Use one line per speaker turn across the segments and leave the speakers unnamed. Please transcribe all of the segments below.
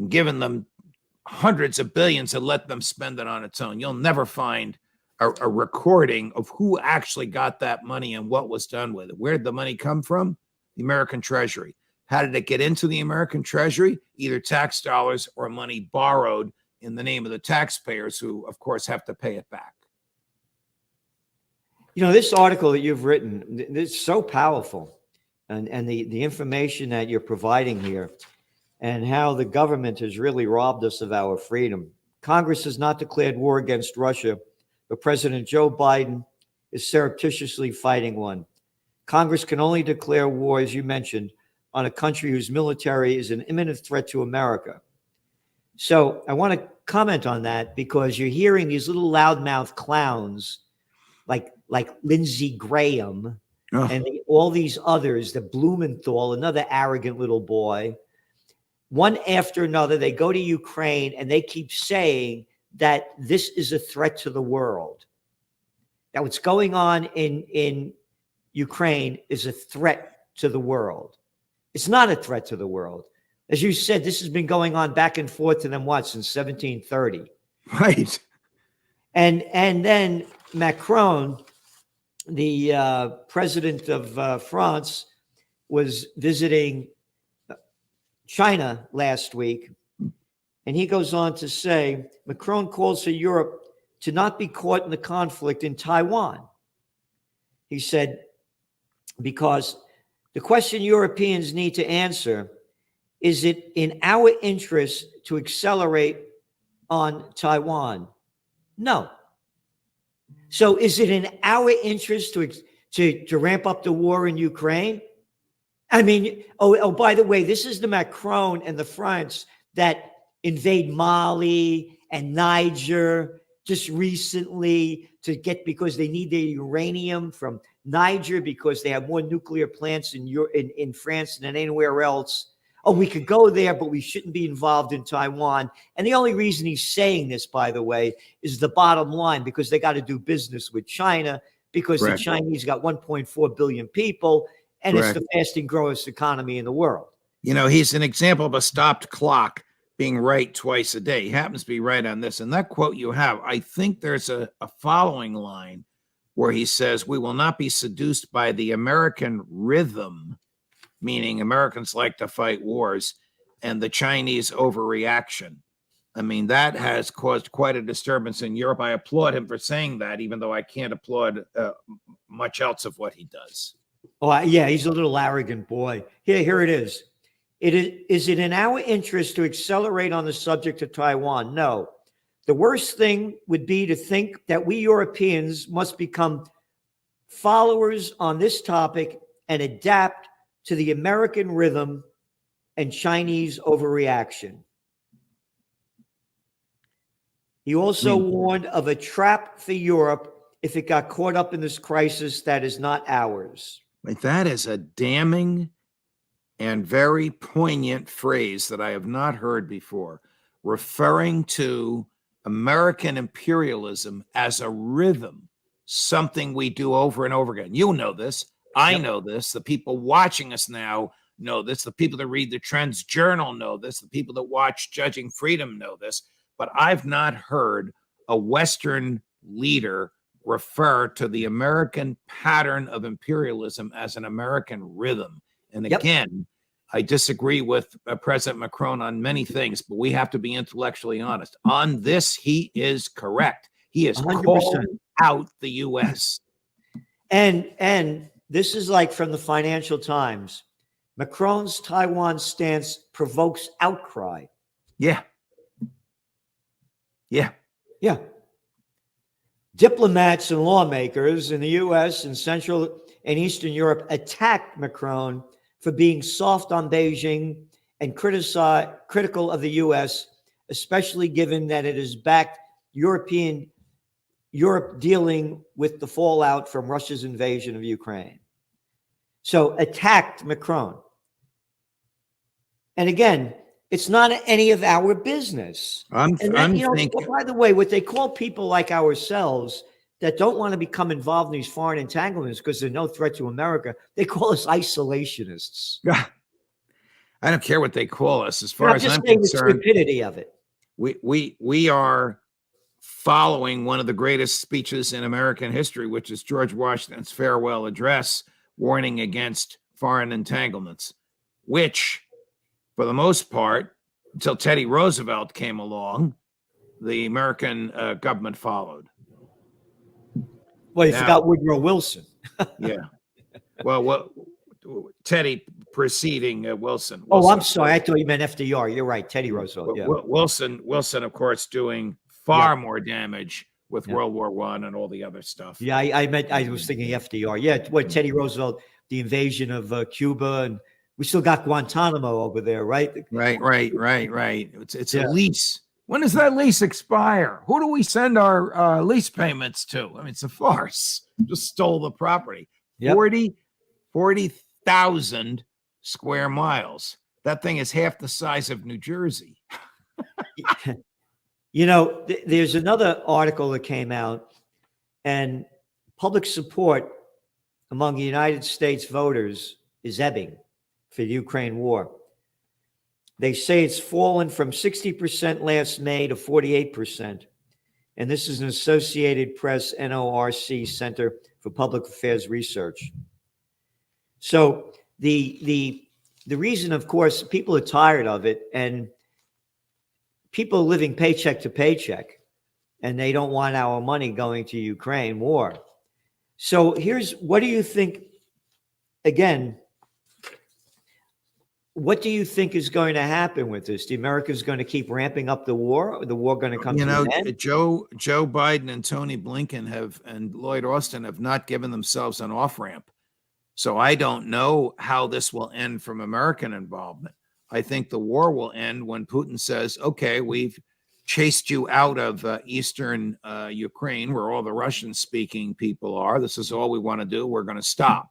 given them hundreds of billions and let them spend it on its own. You'll never find a recording of who actually got that money and what was done with it. Where did the money come from? The American Treasury. How did it get into the American Treasury? Either tax dollars or money borrowed in the name of the taxpayers, who, of course, have to pay it back.
You know, this article that you've written, it's so powerful. And the information that you're providing here, and how the government has really robbed us of our freedom. Congress has not declared war against Russia, but President Joe Biden is surreptitiously fighting one. Congress can only declare war, as you mentioned, on a country whose military is an imminent threat to America. So I want to comment on that, because you're hearing these little loudmouth clowns like Lindsey Graham and all these others, the Blumenthal, another arrogant little boy, one after another. They go to Ukraine and they keep saying that this is a threat to the world. That what's going on in Ukraine is a threat to the world. It's not a threat to the world. As you said, this has been going on back and forth to them, since 1730.
Right.
And then Macron, the president of France, was visiting China last week. And he goes on to say, Macron calls for Europe to not be caught in the conflict in Taiwan. He said, because the question Europeans need to answer, is it in our interest to accelerate on Taiwan? No. So is it in our interest to ramp up the war in Ukraine? I mean, by the way, this is the Macron and the France that invade Mali and Niger just recently because they need their uranium from Niger, because they have more nuclear plants in France than anywhere else. Oh, we could go there, but we shouldn't be involved in Taiwan. And the only reason he's saying this, by the way, is the bottom line, because they got to do business with China, because the Chinese got 1.4 billion people, and it's the fastest growing economy in the world.
You know, he's an example of a stopped clock being right twice a day. He happens to be right on this. And that quote you have, I think there's a following line where he says, we will not be seduced by the American rhythm, meaning Americans like to fight wars, and the Chinese overreaction. I mean, that has caused quite a disturbance in Europe. I applaud him for saying that, even though I can't applaud much else of what he does.
Oh, yeah, he's a little arrogant boy. Here it is. Is it in our interest to accelerate on the subject of Taiwan? No. The worst thing would be to think that we Europeans must become followers on this topic and adapt to the American rhythm and Chinese overreaction. He also warned of a trap for Europe if it got caught up in this crisis that is not ours.
That is a damning and very poignant phrase that I have not heard before, referring to American imperialism as a rhythm, something we do over and over again. You know this. I know this. The people watching us now know this. The people that read the Trends Journal know this. The people that watch Judging Freedom know this. But I've not heard a Western leader refer to the American pattern of imperialism as an American rhythm. And again, I disagree with President Macron on many things, but we have to be intellectually honest. On this, he is correct. He is 100% called out the U.S.
And this is like from the Financial Times. Macron's Taiwan stance provokes outcry.
Yeah.
Diplomats and lawmakers in the U.S. and Central and Eastern Europe attacked Macron for being soft on Beijing and critical of the U.S., especially given that it has backed Europe dealing with the fallout from Russia's invasion of Ukraine. So attacked Macron. And again, it's not any of our business.
I'm thinking.
By the way, what they call people like ourselves that don't want to become involved in these foreign entanglements because they're no threat to America, they call us isolationists.
I don't care what they call us. As
But
far
I'm
as
just
I'm
saying the
concerned,
stupidity of it.
we are following one of the greatest speeches in American history, which is George Washington's farewell address, warning against foreign entanglements, which, for the most part, until Teddy Roosevelt came along, the American government followed.
Well, you
Now,
forgot Woodrow Wilson.
yeah. Well, Teddy preceding Wilson.
Oh, I'm
Wilson,
sorry. I thought you meant FDR. You're right. Teddy Roosevelt. Yeah.
Wilson, of course, doing far more damage with World War I and all the other stuff.
Yeah, I was thinking FDR. Yeah, what Teddy Roosevelt, the invasion of Cuba, and we still got Guantanamo over there, right?
Right. It's a lease. When does that lease expire? Who do we send our lease payments to? I mean, it's a farce. Just stole the property.
Yep.
40,000 square miles. That thing is half the size of New Jersey.
You know, there's another article that came out, and public support among the United States voters is ebbing for the Ukraine war. They say it's fallen from 60% last May to 48%. And this is an Associated Press NORC Center for Public Affairs Research. So the reason, of course, people are tired of it, and people are living paycheck to paycheck, and they don't want our money going to Ukraine war. So what do you think, again, what do you think is going to happen with this? The America's going to keep ramping up the war? Or the war going to come to an end?
Joe Biden and Tony Blinken and Lloyd Austin have not given themselves an off-ramp. So I don't know how this will end from American involvement. I think the war will end when Putin says, okay, we've chased you out of eastern Ukraine, where all the Russian-speaking people are. This is all we want to do. We're going to stop.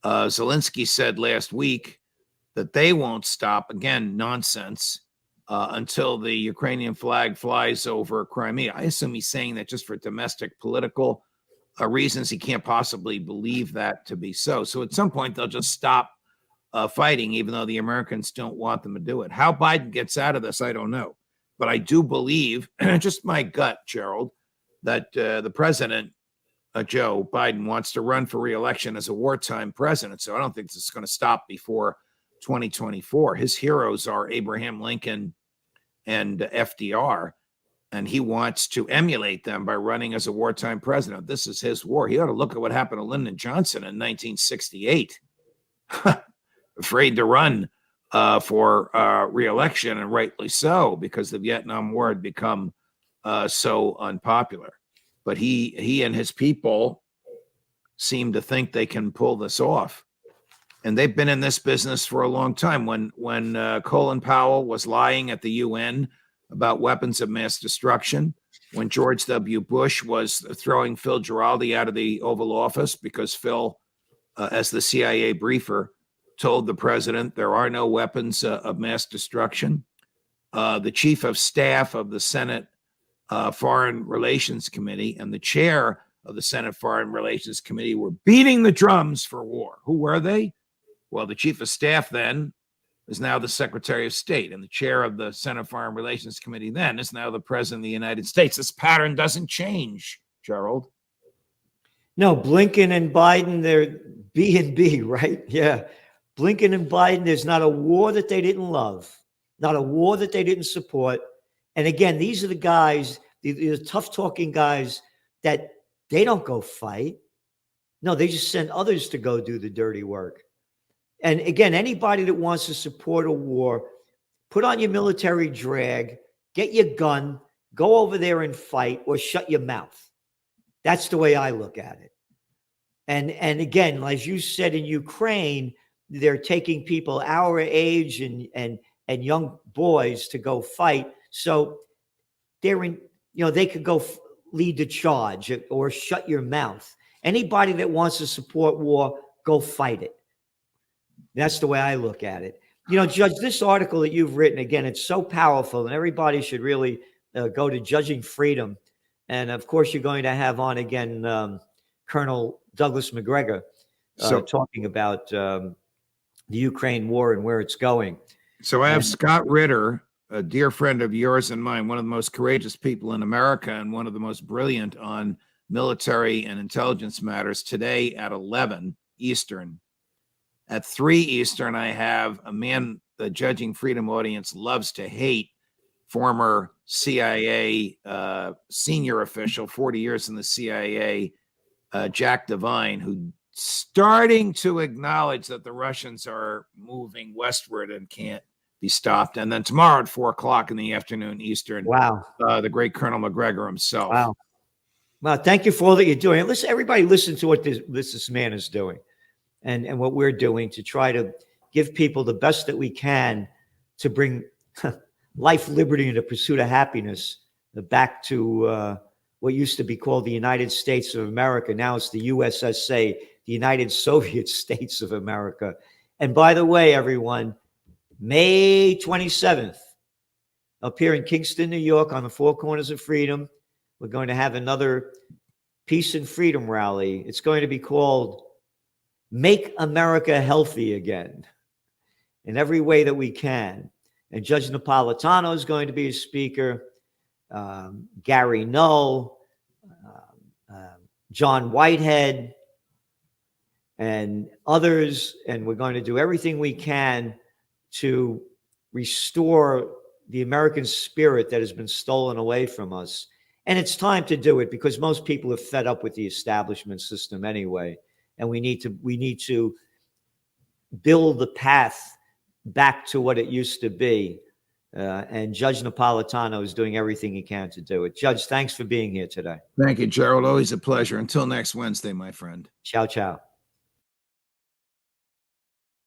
Zelensky said last week that they won't stop, again, nonsense, until the Ukrainian flag flies over Crimea. I assume he's saying that just for domestic political reasons. He can't possibly believe that to be so. So at some point, they'll just stop fighting, even though the Americans don't want them to do it. How Biden gets out of this, I don't know. But I do believe, just my gut, Gerald, that the president, Joe Biden, wants to run for re-election as a wartime president. So I don't think this is going to stop before 2024. His heroes are Abraham Lincoln and FDR, and he wants to emulate them by running as a wartime president. This is his war. He ought to look at what happened to Lyndon Johnson in 1968. Afraid to run for re-election, and rightly so, because the Vietnam War had become so unpopular. But he and his people seem to think they can pull this off. And they've been in this business for a long time. When Colin Powell was lying at the UN about weapons of mass destruction, when George W. Bush was throwing Phil Giraldi out of the Oval Office because Phil, as the CIA briefer, told the president there are no weapons of mass destruction. The chief of staff of the Senate Foreign Relations Committee and the chair of the Senate Foreign Relations Committee were beating the drums for war. Who were they? Well, the chief of staff then is now the Secretary of State, and the chair of the Senate Foreign Relations Committee then is now the President of the United States. This pattern doesn't change, Gerald.
No, Blinken and Biden, they're B and B, right? Yeah. Blinken and Biden, there's not a war that they didn't love, not a war that they didn't support. And again, these are the guys, the tough-talking guys that they don't go fight. No, they just send others to go do the dirty work. And again, anybody that wants to support a war, put on your military drag, get your gun, go over there and fight, or shut your mouth. That's the way I look at it. And again, as you said, in Ukraine, they're taking people our age and young boys to go fight. So they're in, they could go lead the charge or shut your mouth. Anybody that wants to support war, go fight it. That's the way I look at it. Judge, this article that you've written, again, it's so powerful, and everybody should really go to Judging Freedom. And of course, you're going to have on again Colonel Douglas McGregor talking about the Ukraine war and where it's going.
So I have Scott Ritter, a dear friend of yours and mine, one of the most courageous people in America and one of the most brilliant on military and intelligence matters, today at 11 Eastern. At 3 Eastern, I have a man the Judging Freedom audience loves to hate, former CIA senior official, 40 years in the CIA, Jack Devine, who starting to acknowledge that the Russians are moving westward and can't be stopped. And then tomorrow at 4 o'clock in the afternoon Eastern,
Wow.
The great Colonel McGregor himself.
Wow. Well, thank you for all that you're doing. Listen, everybody listen to what this man is doing and what we're doing to try to give people the best that we can to bring life, liberty, and the pursuit of happiness back to what used to be called the United States of America. Now it's the USSA, the United Soviet States of America. And by the way, everyone, May 27th, up here in Kingston, New York, on the Four Corners of Freedom, we're going to have another Peace and Freedom rally. It's going to be called Make America Healthy Again in every way that we can. And Judge Napolitano is going to be a speaker, Gary Null, John Whitehead, and others. And we're going to do everything we can to restore the American spirit that has been stolen away from us. And it's time to do it because most people are fed up with the establishment system anyway. And we need to build the path back to what it used to be. And Judge Napolitano is doing everything he can to do it. Judge, thanks for being here today.
Thank you, Gerald. Always a pleasure. Until next Wednesday, my friend.
Ciao, ciao.